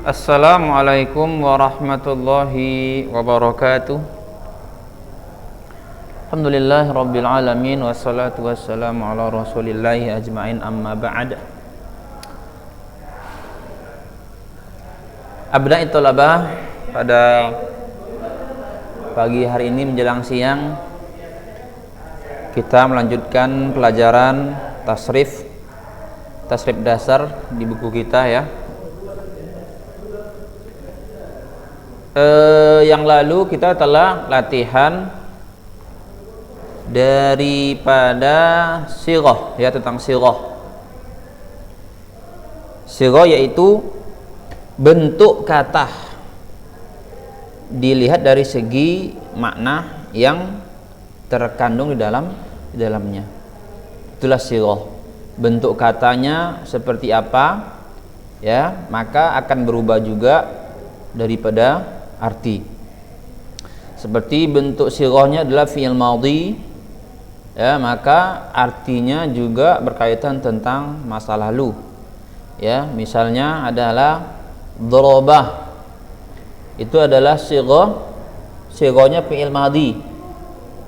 Assalamualaikum warahmatullahi wabarakatuh. Alhamdulillah rabbil alamin, wassalatu wassalamu ala rasulillahi ajma'in, amma ba'd. Abna'i thalabah, pada pagi hari ini menjelang siang kita melanjutkan pelajaran tasrif dasar di buku kita ya. Yang lalu kita telah latihan daripada sirah ya, tentang sirah yaitu bentuk kata dilihat dari segi makna yang terkandung di dalamnya. Itulah sirah. Bentuk katanya seperti apa ya, maka akan berubah juga daripada arti. Seperti bentuk sirahnya adalah fi'il madhi ya, maka artinya juga berkaitan tentang masa lalu ya. Misalnya adalah dharabah, itu adalah sirahnya fi'il madhi.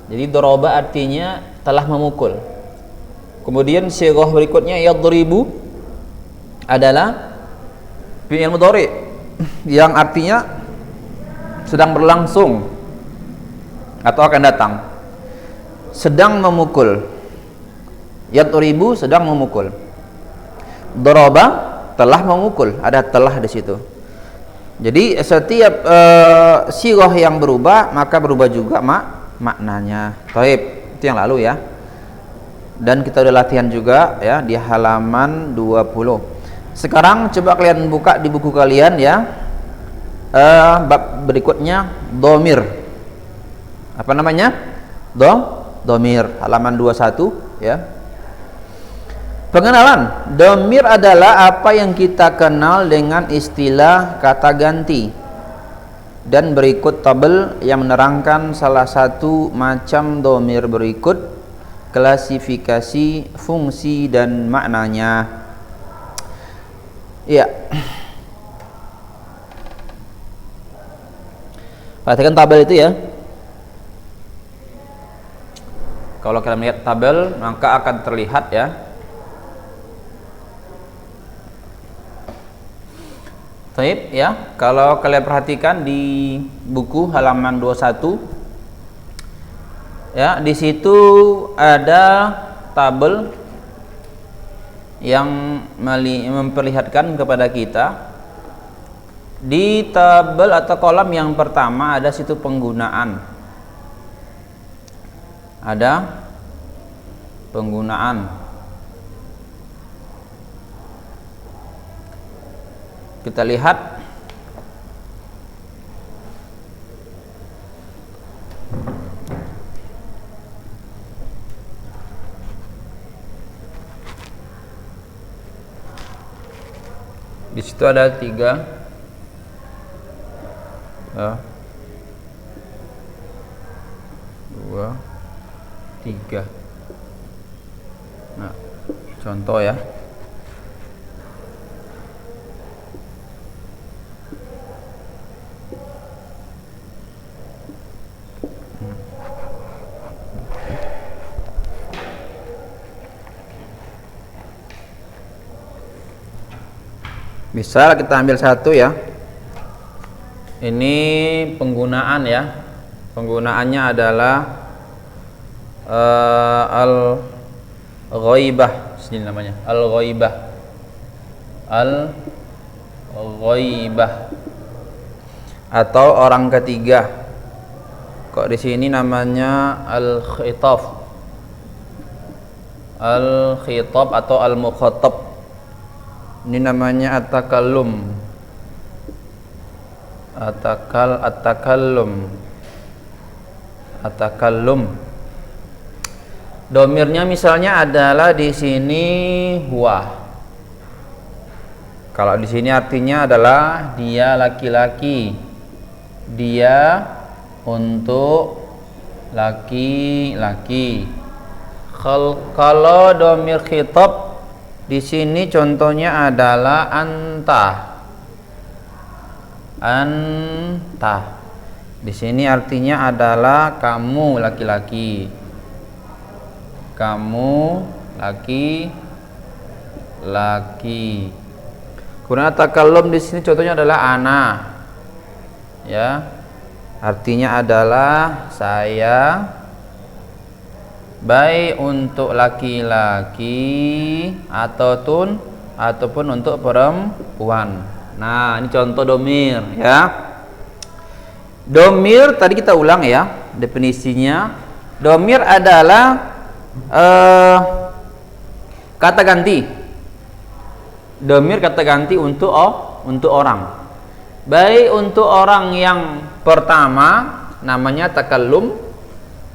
Jadi dharabah artinya telah memukul. Kemudian sirah berikutnya yadribu adalah fi'il mudhari yang artinya sedang berlangsung atau akan datang, sedang memukul. Yadribu sedang memukul. Daraba telah memukul, ada telah di situ. Jadi setiap sirah yang berubah maka berubah juga maknanya. Taib, itu yang lalu ya. Dan kita udah latihan juga ya di halaman 20. Sekarang coba kalian buka di buku kalian ya. Bab berikutnya dhamir. Apa namanya? Dhamir, halaman 21 ya. Pengenalan. Dhamir adalah apa yang kita kenal dengan istilah kata ganti. Dan berikut tabel yang menerangkan salah satu macam dhamir berikut, klasifikasi, fungsi dan maknanya. Ya. Perhatikan tabel itu ya. Kalau kalian melihat tabel maka akan terlihat ya. Baik ya, kalau kalian perhatikan di buku halaman 21 ya, di situ ada tabel yang memperlihatkan kepada kita. Di tabel atau kolom yang pertama ada situ penggunaan. Ada penggunaan. Kita lihat di situ ada 3 2 3. Nah, contoh ya. Bisa kita ambil satu ya. Ini penggunaan ya. Penggunaannya adalah al-ghaibah, sini namanya al-ghaibah. Al-ghaibah atau orang ketiga. Kok di sini namanya al-khitab. Al-khitab atau al-mukhatab. Ini namanya at-takallum. At-takallum. Domirnya misalnya adalah di sini huwa. Kalau di sini artinya adalah dia laki-laki. Dia untuk laki-laki. Kalau domir khitab di sini contohnya adalah anta. anta. Di sini artinya adalah kamu laki-laki. Kamu laki-laki. Kemudian takallum di sini contohnya adalah ana. Ya. Artinya adalah saya. Baik untuk laki-laki ataupun untuk perempuan. Nah, ini contoh domir ya. Domir tadi kita ulang ya definisinya. Domir adalah kata ganti. Domir kata ganti untuk orang. Baik untuk orang yang pertama namanya takallum,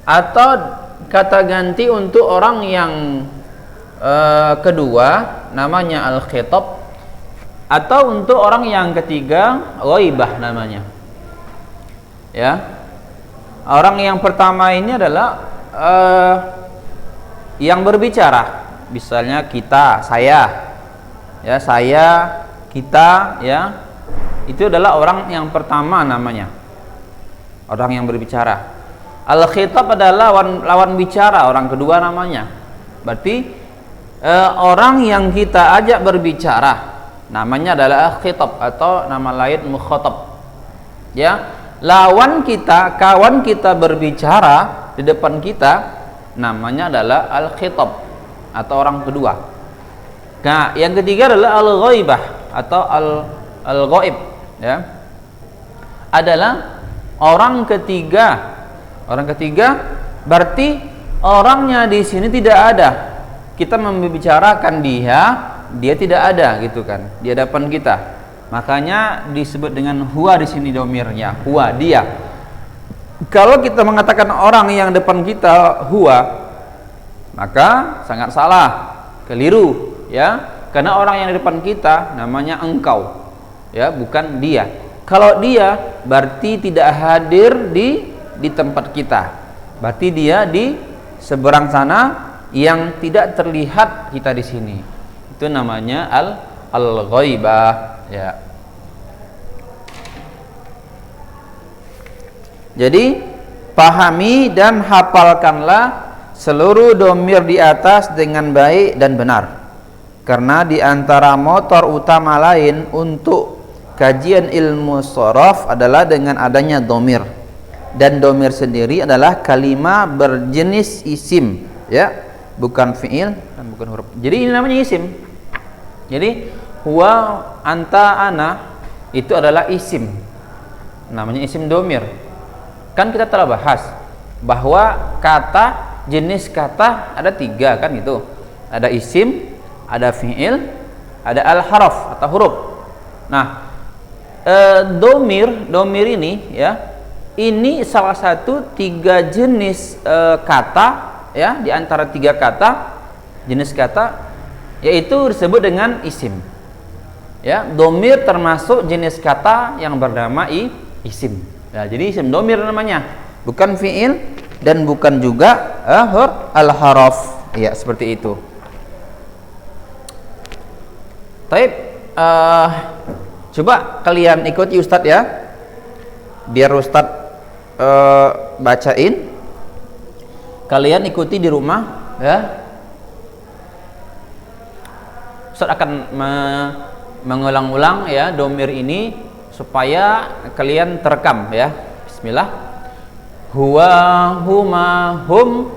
atau kata ganti untuk orang yang kedua namanya al-khitab, atau untuk orang yang ketiga ghaibah namanya. Ya, orang yang pertama ini adalah yang berbicara, misalnya kita, saya, ya saya, kita, ya itu adalah orang yang pertama namanya, orang yang berbicara. Al-khitab adalah lawan bicara, orang kedua namanya. Berarti orang yang kita ajak berbicara namanya adalah khitab atau nama lain mukhatab. Ya. Lawan kita, kawan kita berbicara di depan kita namanya adalah al-khitab atau orang kedua. Nah, yang ketiga adalah al-ghaibah atau al-ghaib, ya. Adalah orang ketiga. Orang ketiga berarti orangnya di sini tidak ada. Kita membicarakan dia tidak ada gitu kan di hadapan kita. Makanya disebut dengan huwa di sini domirnya, huwa dia. Kalau kita mengatakan orang yang depan kita huwa, maka sangat salah, keliru, ya. Karena orang yang di depan kita namanya engkau, ya, bukan dia. Kalau dia berarti tidak hadir di tempat kita. Berarti dia di seberang sana yang tidak terlihat kita di sini. Itu namanya al-ghaibah. Ya. Jadi pahami dan hafalkanlah seluruh domir di atas dengan baik dan benar. Karena di antara motor utama lain untuk kajian ilmu shorof adalah dengan adanya domir. Dan domir sendiri adalah kalimah berjenis isim, ya, bukan fiil dan bukan huruf. Jadi ini namanya isim. Jadi huwa, anta, ana itu adalah isim, namanya isim domir. Kan kita telah bahas bahwa kata, jenis kata ada 3 kan gitu. Ada isim, ada fiil, ada al-haraf atau huruf. Nah, domir ini, ya, ini salah satu 3 jenis kata, ya, di antara 3 kata jenis kata, yaitu disebut dengan isim. Ya, domir termasuk jenis kata yang bernama isim. Ya, jadi isim domir namanya, bukan fiil dan bukan juga al-haraf. Ya, seperti itu. Taib, coba kalian ikuti Ustadz ya, biar Ustadz bacain. Kalian ikuti di rumah, ya. Ustadz akan mengulang-ulang ya domir ini supaya kalian terekam ya. Bismillah. Huwa, huma, hum,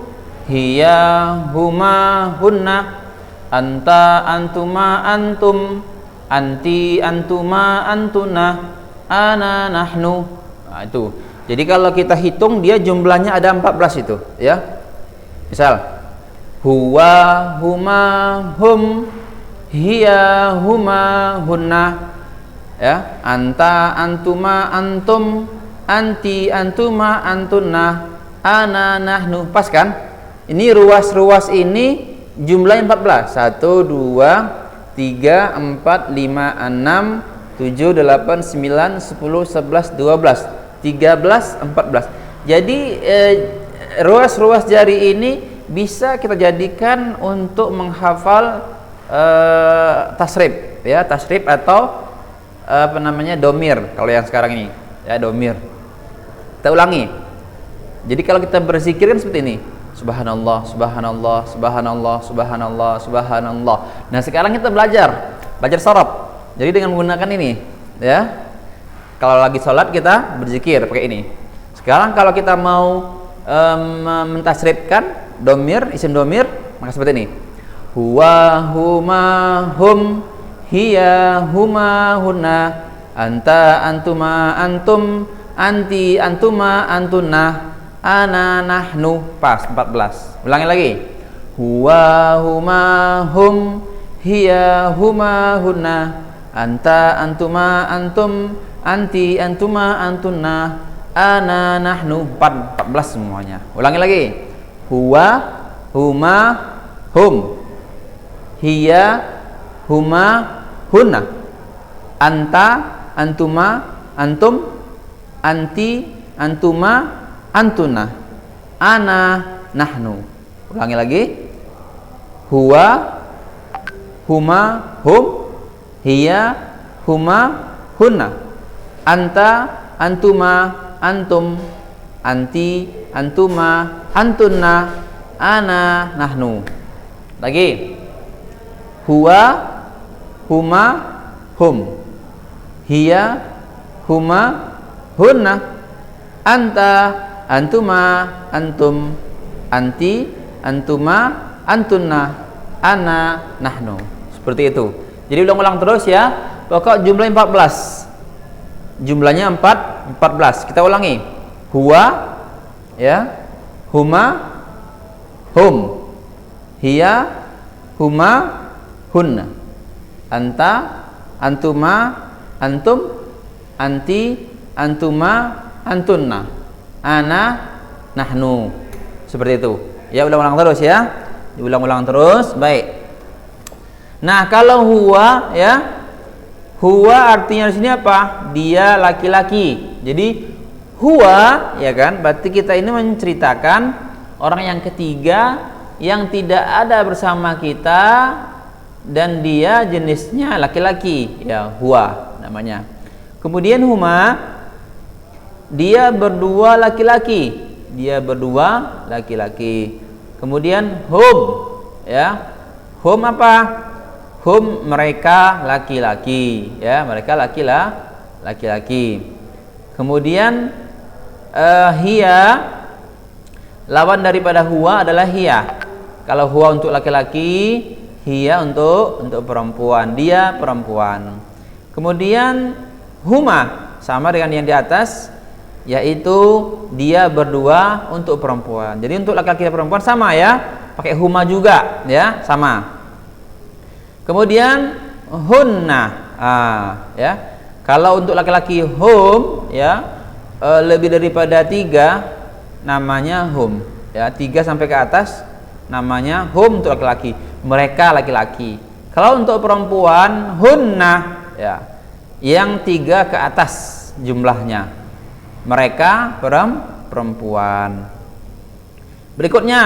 hiya, huma, hunna, anta, antuma, antum, anti, antuma, antuna, ana, nahnu. Nah, itu. Jadi kalau kita hitung dia jumlahnya ada 14 itu, ya. Misal huwa, huma, hum, hiya, huma, hunna, ya, anta, antuma, antum, anti, antuma, antunna, ana, nahnu. Pas kan? Ini ruas-ruas ini jumlahnya 14. 1 2 3 4 5 6 7 8 9 10 11 12 13 14. Jadi ruas-ruas jari ini bisa kita jadikan untuk menghafal tasrif, ya, tasrif atau apa namanya, domir kalau yang sekarang ini ya, domir. Kita ulangi. Jadi kalau kita berzikir kan seperti ini, subhanallah, subhanallah, subhanallah, subhanallah, subhanallah. Nah sekarang kita belajar sorob. Jadi dengan menggunakan ini ya, kalau lagi sholat kita berzikir pakai ini. Sekarang kalau kita mau mentasrifkan domir, isim domir, maka seperti ini, huwa, huma, hum, hiya, huma, hunna, anta, antuma, antum, anti, antuma, antunna, ana, nahnu. Pas 14. Ulangi lagi, huwa, huma, hum, hiya, huma, hunna, anta, antuma, antum, anti, antuma, antunna, ana, nahnu. 14 semuanya. Ulangi lagi, huwa, huma, hum, hiya, huma, hunna, anta, antuma, antum, anti, antuma, antuna, ana, nahnu. Ulangi lagi, huwa, huma, hum, hiya, huma, hunna, anta, antuma, antum, anti, antuma, antunna, ana, nahnu. Lagi, huwa, huma, hum, hiya, huma, hunna, anta, antuma, antum, anti, antuma, antunna, ana, nahnu. Seperti itu. Jadi ulang-ulang terus ya. Pokok jumlahnya 14. Jumlahnya 14. Kita ulangi. Huwa ya, huma, hum, hiya, huma, hunna, anta, antuma, antum, anti, antuma, antunna, ana, nahnu. Seperti itu ya, ulang-ulang terus ya, diulang-ulang terus. Baik. Nah kalau huwa ya, huwa artinya di sini apa? Dia laki-laki. Jadi huwa ya kan, berarti kita ini menceritakan orang yang ketiga yang tidak ada bersama kita dan dia jenisnya laki-laki ya, huwa namanya. Kemudian huma, dia berdua laki-laki, dia berdua laki-laki. Kemudian hum ya, hum apa? Hum, mereka laki-laki ya, mereka laki-laki. Kemudian hiya, lawan daripada huwa adalah hiya. Kalau huwa untuk laki-laki, hiya untuk perempuan, dia perempuan. Kemudian huma sama dengan yang di atas, yaitu dia berdua untuk perempuan. Jadi untuk laki-laki dan perempuan sama ya, pakai huma juga ya, sama. Kemudian hunna, ya. Kalau untuk laki-laki hum ya, lebih daripada 3 namanya hum ya, 3 sampai ke atas namanya hum untuk laki-laki, mereka laki-laki. Kalau untuk perempuan hunna ya, yang 3 ke atas jumlahnya, mereka perempuan. Berikutnya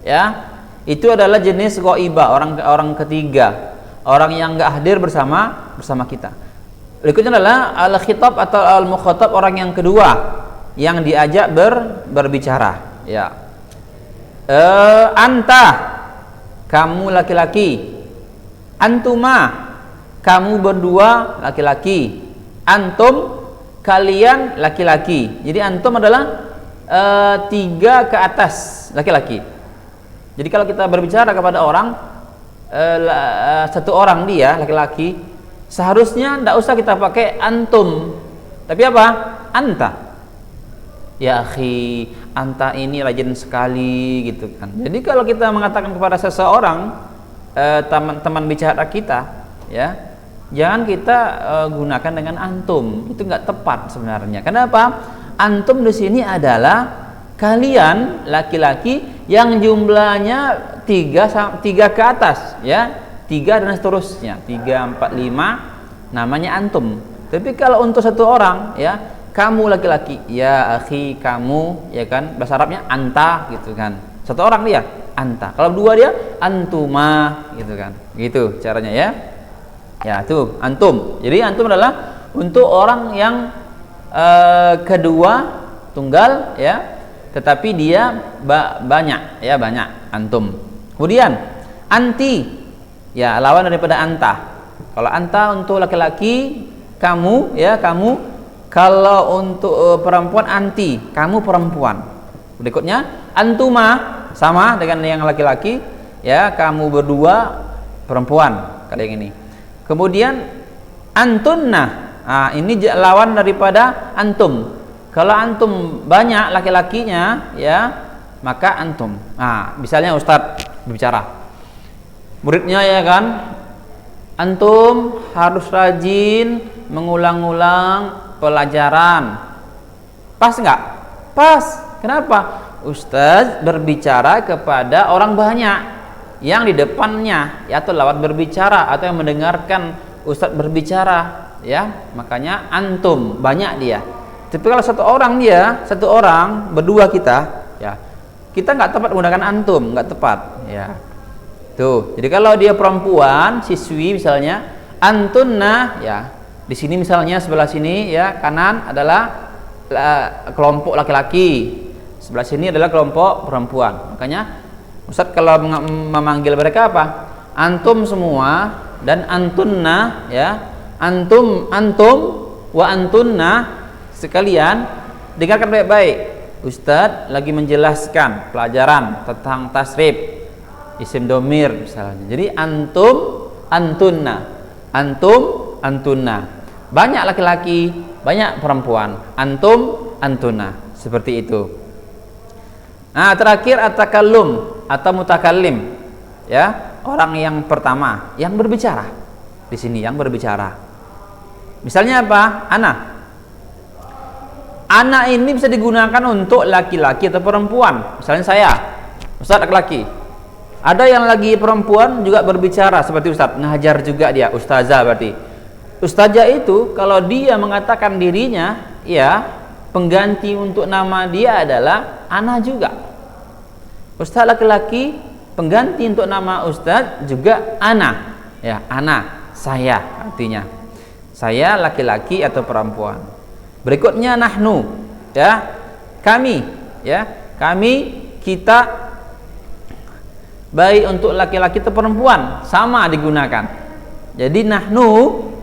ya, itu adalah jenis ghaibah, orang ketiga, orang yang enggak hadir bersama kita. Berikutnya adalah al-khitab atau al-mukhatab, orang yang kedua yang diajak berbicara ya. Anta, kamu laki-laki. Antuma, kamu berdua laki-laki. Antum, kalian laki-laki. Jadi antum adalah 3 ke atas laki-laki. Jadi kalau kita berbicara kepada orang, satu orang dia laki-laki, seharusnya tidak usah kita pakai antum, tapi apa? Anta. Ya akhi, anta ini rajin sekali gitu kan. Jadi kalau kita mengatakan kepada seseorang, teman bicara kita ya, jangan kita gunakan dengan antum. Itu nggak tepat sebenarnya. Kenapa? Antum di sini adalah kalian laki-laki yang jumlahnya 3 ke atas ya, 3 dan seterusnya, 3, 4, 5 namanya antum. Tapi kalau untuk satu orang ya, kamu laki-laki, ya akhi, kamu ya kan, bahasa Arabnya anta gitu kan. Satu orang dia anta, kalau 2 dia antuma gitu kan. Gitu caranya ya. Ya, tuh antum. Jadi antum adalah untuk orang yang kedua tunggal ya, tetapi dia banyak ya, banyak antum. Kemudian anti ya, lawan daripada anta. Kalau anta untuk laki-laki, kamu ya, kamu. Kalau untuk perempuan anti, kamu perempuan. Berikutnya antuma, sama dengan yang laki-laki ya, kamu berdua perempuan kali yang ini. Kemudian antunna, ini lawan daripada antum. Kalau antum banyak laki-lakinya ya, maka antum. Misalnya Ustadz berbicara, muridnya ya kan, antum harus rajin mengulang-ulang pelajaran. Pas nggak? Pas. Kenapa? Ustadz berbicara kepada orang banyak yang di depannya ya, atau lewat berbicara, atau yang mendengarkan Ustadz berbicara ya, makanya antum, banyak dia. Tapi kalau satu orang berdua kita ya, kita nggak tepat menggunakan antum, nggak tepat ya. Tuh, jadi kalau dia perempuan, siswi misalnya, antunna ya, di sini misalnya sebelah sini ya, kanan adalah kelompok laki-laki, sebelah sini adalah kelompok perempuan. Makanya Ustadz kalau memanggil mereka apa? Antum semua dan antunna ya. Antum wa antunna sekalian, dengarkan baik-baik. Ustadz lagi menjelaskan pelajaran tentang tasrif isim domir misalnya. Jadi antum antunna, antum antunna. Banyak laki-laki, banyak perempuan. Antum antunna, seperti itu. Terakhir at-takallum atau mutakallim ya, orang yang pertama yang berbicara. Di sini yang berbicara. Misalnya apa? Ana ini bisa digunakan untuk laki-laki atau perempuan. Misalnya saya, Ustadz laki-laki. Ada yang lagi perempuan juga berbicara seperti Ustadz, ngajar juga dia, ustazah berarti. Ustazah itu kalau dia mengatakan dirinya ya, pengganti untuk nama dia adalah ana juga. Ustadz laki-laki, pengganti untuk nama ustadz juga ana ya, ana, saya, artinya saya laki-laki atau perempuan. Berikutnya nahnu ya, kami ya, kami, kita, baik untuk laki-laki atau perempuan sama digunakan. Jadi nahnu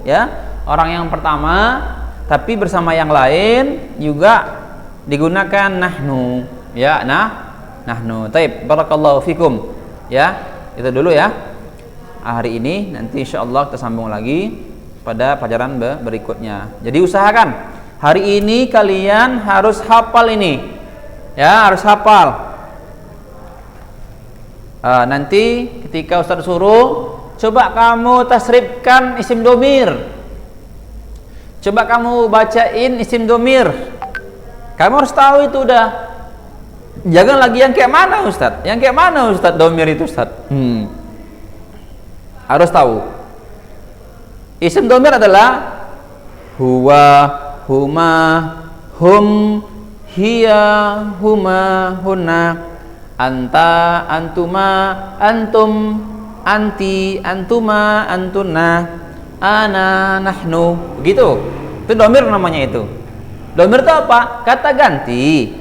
ya, orang yang pertama, tapi bersama yang lain juga digunakan nahnu ya, nahnu. Taib, barakallahu fikum ya. Itu dulu ya hari ini, nanti insyaallah kita sambung lagi pada pelajaran berikutnya. Jadi usahakan hari ini kalian harus hafal ini ya, harus hafal. Nanti ketika Ustaz suruh, coba kamu tasrifkan isim domir, coba kamu bacain isim domir, kamu harus tahu itu udah. Jangan lagi yang kayak mana Ustadz, yang kayak mana Ustadz domir itu Ustadz. Harus tahu. Isim domir adalah huwa, huma, hum, hiya, huma, hunna, anta, antuma, antum, anti, antuma, antunna, ana, nahnu. Begitu. Itu domir namanya itu. Domir itu apa? Kata ganti.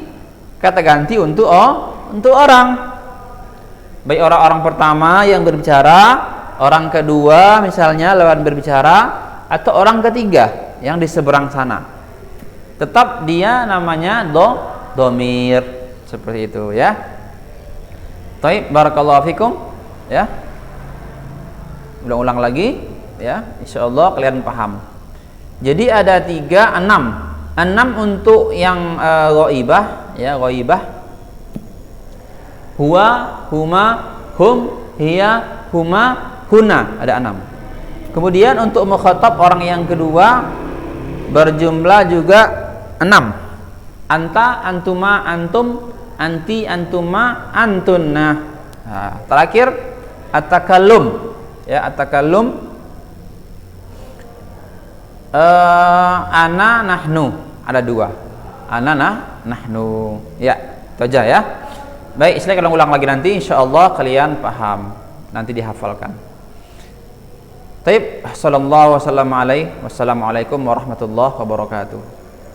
Kata ganti untuk orang. Baik orang pertama yang berbicara, orang kedua misalnya lawan berbicara, atau orang ketiga yang di seberang sana. Tetap dia namanya domir, seperti itu ya. Baik, barakallahu fikum ya. Ulang-ulang lagi ya, insyaallah kalian paham. Jadi ada 6 untuk yang ghaibah ya, ghaibah. Huwa, huma, hum, hiya, huma, huna, ada 6. Kemudian untuk mukhatab orang yang kedua berjumlah juga 6. Anta, antuma, antum, anti, antuma, antunna. Terakhir at-takallum ya, at-takallum ana, nahnu, ada 2. Ana, nahnu ya, itu aja ya. Baik, silahkan ulang lagi nanti insyaallah kalian paham, nanti dihafalkan. Taib, sallallahu wasallam alaihi wassalamualaikum warahmatullahi wabarakatuh.